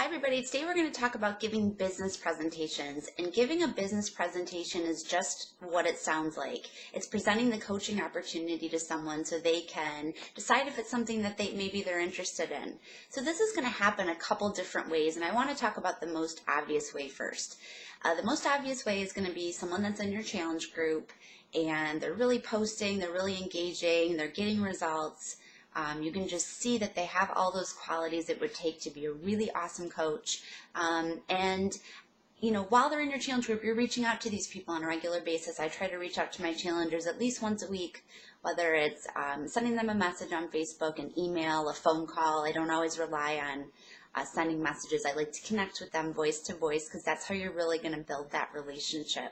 Hi everybody, today we're going to talk about giving business presentations, and giving a business presentation is just what it sounds like. It's presenting the coaching opportunity to someone so they can decide if it's something that maybe they're interested in. So this is going to happen a couple different ways, and I want to talk about the most obvious way first. The most obvious way is going to be someone that's in your challenge group and they're really posting, they're really engaging, they're getting results. You can just see that they have all those qualities it would take to be a really awesome coach. And while they're in your challenge group, you're reaching out to these people on a regular basis. I try to reach out to my challengers at least once a week, whether it's sending them a message on Facebook, an email, a phone call. I don't always rely on sending messages. I like to connect with them voice to voice because that's how you're really going to build that relationship.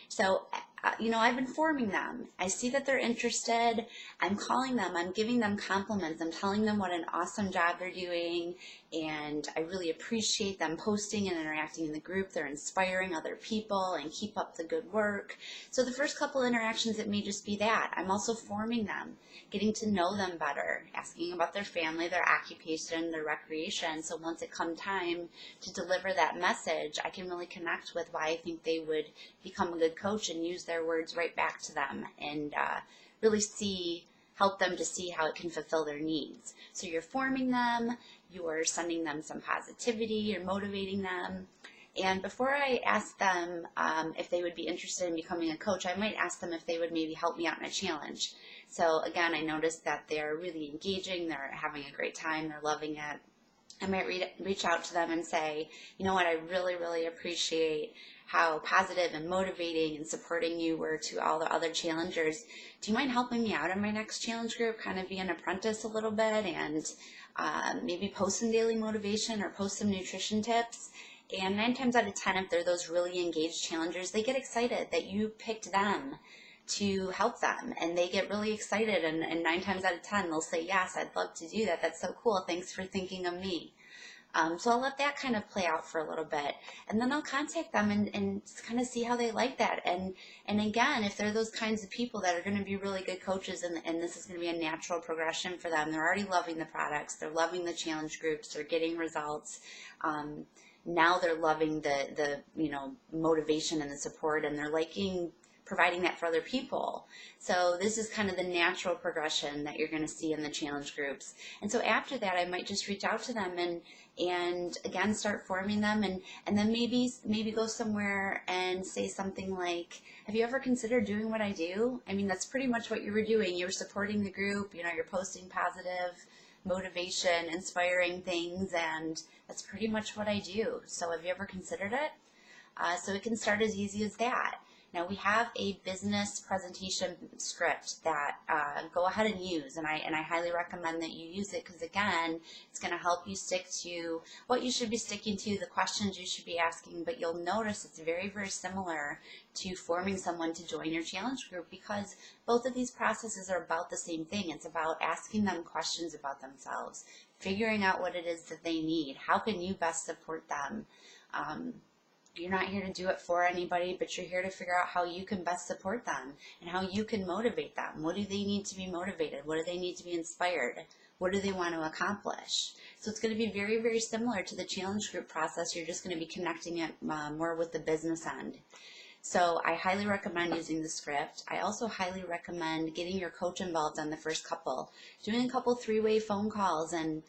So, I've been informing them. I see that they're interested. I'm calling them. I'm giving them compliments. I'm telling them what an awesome job they're doing, and I really appreciate them posting and interacting in the group. They're inspiring other people and keep up the good work. So the first couple interactions, it may just be that. I'm also forming them, getting to know them better, asking about their family, their occupation, their recreation. So once it comes time to deliver that message, I can really connect with why I think they would become a good coach and use their words right back to them and really help them to see how it can fulfill their needs. So you're forming them, you're sending them some positivity, you're motivating them. And before I ask them if they would be interested in becoming a coach, I might ask them if they would maybe help me out in a challenge. So again, I noticed that they're really engaging, they're having a great time, they're loving it. I might reach out to them and say, you know what, I really, really appreciate how positive and motivating and supporting you were to all the other challengers. Do you mind helping me out in my next challenge group, kind of be an apprentice a little bit and maybe post some daily motivation or post some nutrition tips? And 9 times out of 10, if they're those really engaged challengers, they get excited that you picked them to help them, and they get really excited, and 9 times out of 10 they'll say, yes, I'd love to do that. That's so cool. Thanks for thinking of me. So I'll let that kind of play out for a little bit, and then I'll contact them and kind of see how they like that. And again, if they're those kinds of people that are going to be really good coaches, and this is going to be a natural progression for them, they're already loving the products, they're loving the challenge groups, they're getting results. Now they're loving the motivation and the support, and they're liking providing that for other people. So this is kind of the natural progression that you're going to see in the challenge groups. And so after that, I might just reach out to them and again start forming them, and then maybe go somewhere and say something like, have you ever considered doing what I do? I mean, that's pretty much what you were doing. You were supporting the group, you're posting positive motivation, inspiring things, and that's pretty much what I do. So have you ever considered it? So it can start as easy as that. Now we have a business presentation script that go ahead and use, and I highly recommend that you use it because again, it's going to help you stick to what you should be sticking to, the questions you should be asking, but you'll notice it's very, very similar to forming someone to join your challenge group because both of these processes are about the same thing. It's about asking them questions about themselves, figuring out what it is that they need. How can you best support them? You're not here to do it for anybody, but you're here to figure out how you can best support them and how you can motivate them. What do they need to be motivated? What do they need to be inspired? What do they want to accomplish? So it's going to be very, very similar to the challenge group process. You're just going to be connecting it more with the business end. So I highly recommend using the script. I also highly recommend getting your coach involved on the first couple, doing a couple 3-way phone calls and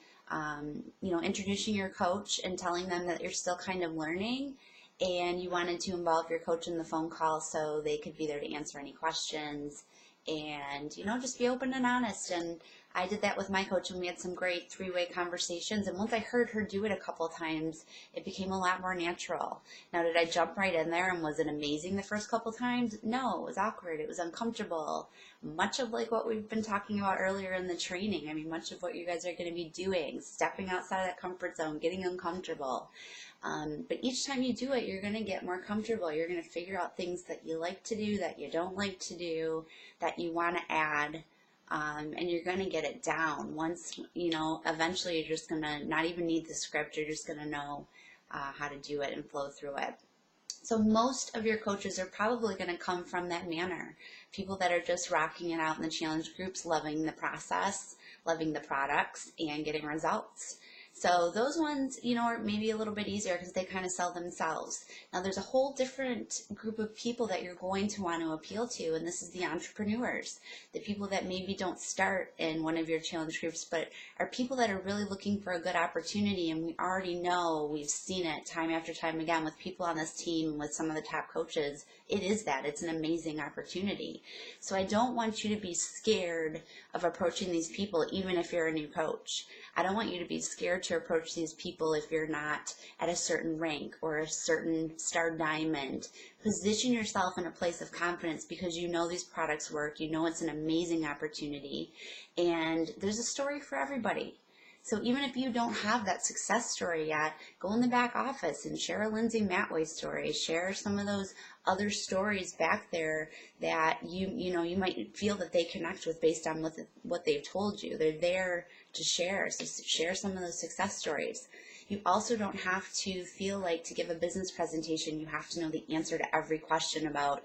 introducing your coach and telling them that you're still kind of learning and you wanted to involve your coach in the phone call so they could be there to answer any questions and, just be open and honest. And I did that with my coach, and we had some great 3-way conversations. And once I heard her do it a couple of times, it became a lot more natural. Now, did I jump right in there and was it amazing the first couple of times? No, it was awkward. It was uncomfortable. Much of like what we've been talking about earlier in the training. I mean, much of what you guys are going to be doing, stepping outside of that comfort zone, getting uncomfortable. But each time you do it, you're going to get more comfortable. You're going to figure out things that you like to do, that you don't like to do, that you want to add, and you're going to get it down. Once, eventually you're just going to not even need the script. You're just going to know how to do it and flow through it. So most of your coaches are probably going to come from that manner. People that are just rocking it out in the challenge groups, loving the process, loving the products, and getting results. So those ones, are maybe a little bit easier because they kind of sell themselves. Now there's a whole different group of people that you're going to want to appeal to, and this is the entrepreneurs, the people that maybe don't start in one of your challenge groups, but are people that are really looking for a good opportunity. And we already know, we've seen it time after time again with people on this team and with some of the top coaches. It's an amazing opportunity. So I don't want you to be scared of approaching these people, even if you're a new coach. I don't want you to be scared to approach these people if you're not at a certain rank or a certain star diamond. Position yourself in a place of confidence because you know these products work, you know it's an amazing opportunity, and there's a story for everybody. So even if you don't have that success story yet, go in the back office and share a Lindsay Matway story. Share some of those other stories back there that you might feel that they connect with based on what they've told you. They're there to share. So share some of those success stories. You also don't have to feel like to give a business presentation, you have to know the answer to every question about,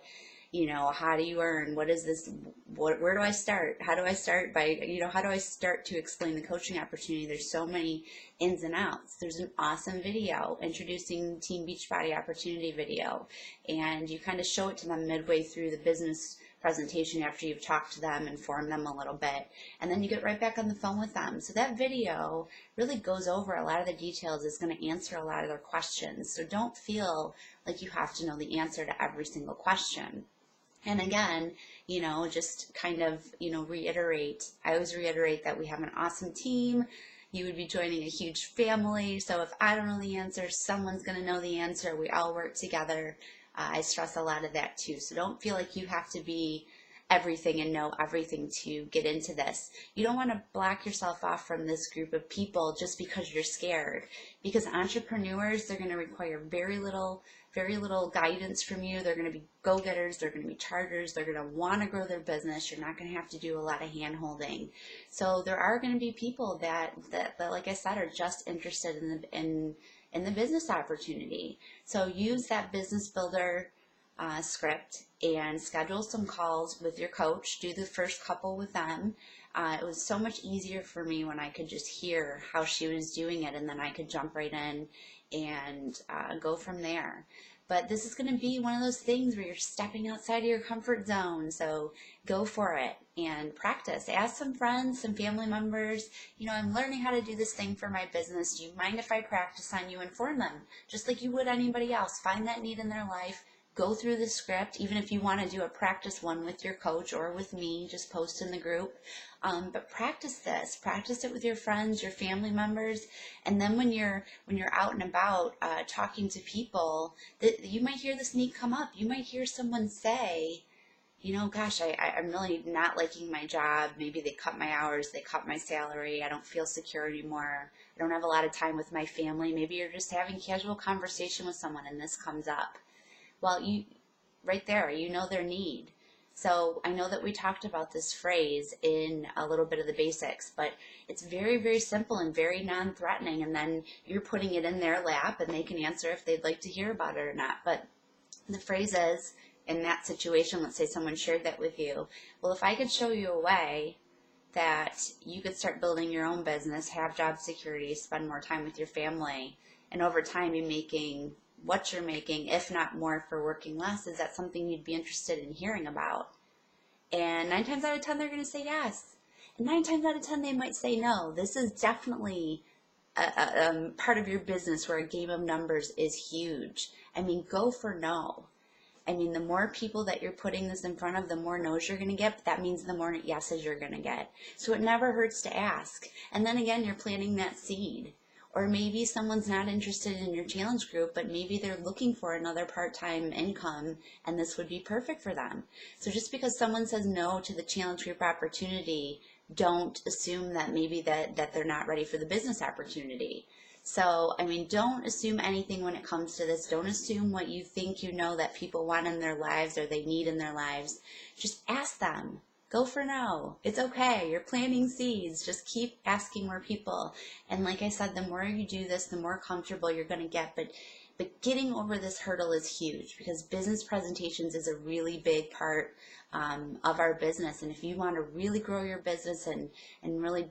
how do you earn? What is this? Where do I start? How do I start how do I start to explain the coaching opportunity? There's so many ins and outs. There's an awesome video introducing Team Beachbody Opportunity video, and you kind of show it to them midway through the business presentation after you've talked to them, informed them a little bit, and then you get right back on the phone with them. So that video really goes over a lot of the details. It's going to answer a lot of their questions. So don't feel like you have to know the answer to every single question. And again, just kind of, reiterate. I always reiterate that we have an awesome team. You would be joining a huge family. So if I don't know the answer, someone's going to know the answer. We all work together. I stress a lot of that too. So don't feel like you have to be everything and know everything to get into this. You don't want to block yourself off from this group of people just because you're scared. Because entrepreneurs, they're going to require very little guidance from you. They're going to be go-getters. They're going to be chargers. They're going to want to grow their business. You're not going to have to do a lot of hand-holding. So there are going to be people that like I said, are just interested in the business opportunity. So use that business builder script and schedule some calls with your coach. Do the first couple with them. It was so much easier for me when I could just hear how she was doing it, and then I could jump right in and go from there. But this is going to be one of those things where you're stepping outside of your comfort zone. So go for it and practice. Ask some friends, some family members, I'm learning how to do this thing for my business. Do you mind if I practice on you? Inform them, just like you would anybody else. Find that need in their life. Go through the script. Even if you want to do a practice one with your coach or with me, just post in the group. But practice this. Practice it with your friends, your family members, and then when you're out and about talking to people, you might hear this need come up. You might hear someone say, gosh, I'm really not liking my job. Maybe they cut my hours, they cut my salary. I don't feel secure anymore. I don't have a lot of time with my family. Maybe you're just having casual conversation with someone and this comes up. Well, right there, their need. So I know that we talked about this phrase in a little bit of the basics, but it's very, very simple and very non-threatening. And then you're putting it in their lap and they can answer if they'd like to hear about it or not. But the phrase is, in that situation, let's say someone shared that with you. Well, if I could show you a way that you could start building your own business, have job security, spend more time with your family, and over time be making what you're making, if not more, for working less, is that something you'd be interested in hearing about? And 9 times out of 10, they're going to say yes. And 9 times out of 10, they might say no. This is definitely a part of your business where a game of numbers is huge. Go for no. The more people that you're putting this in front of, the more no's you're going to get, but that means the more yeses you're going to get. So it never hurts to ask. And then again, you're planting that seed. Or maybe someone's not interested in your challenge group, but maybe they're looking for another part-time income, and this would be perfect for them. So just because someone says no to the challenge group opportunity, don't assume that maybe that they're not ready for the business opportunity. So, don't assume anything when it comes to this. Don't assume what you think that people want in their lives or they need in their lives. Just ask them. Go for no. It's okay. You're planting seeds. Just keep asking more people. And like I said, the more you do this, the more comfortable you're going to get. But getting over this hurdle is huge because business presentations is a really big part of our business. And if you want to really grow your business and really,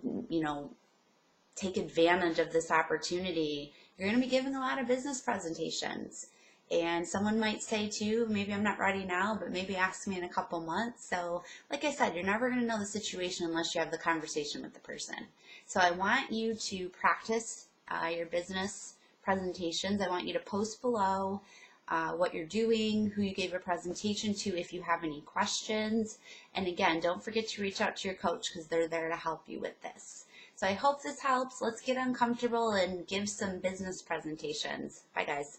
take advantage of this opportunity, you're going to be giving a lot of business presentations. And someone might say too, maybe I'm not ready now, but maybe ask me in a couple months. So like I said, you're never going to know the situation unless you have the conversation with the person. So I want you to practice your business presentations. I want you to post below what you're doing, who you gave a presentation to, if you have any questions. And again, don't forget to reach out to your coach because they're there to help you with this. So I hope this helps. Let's get uncomfortable and give some business presentations. Bye, guys.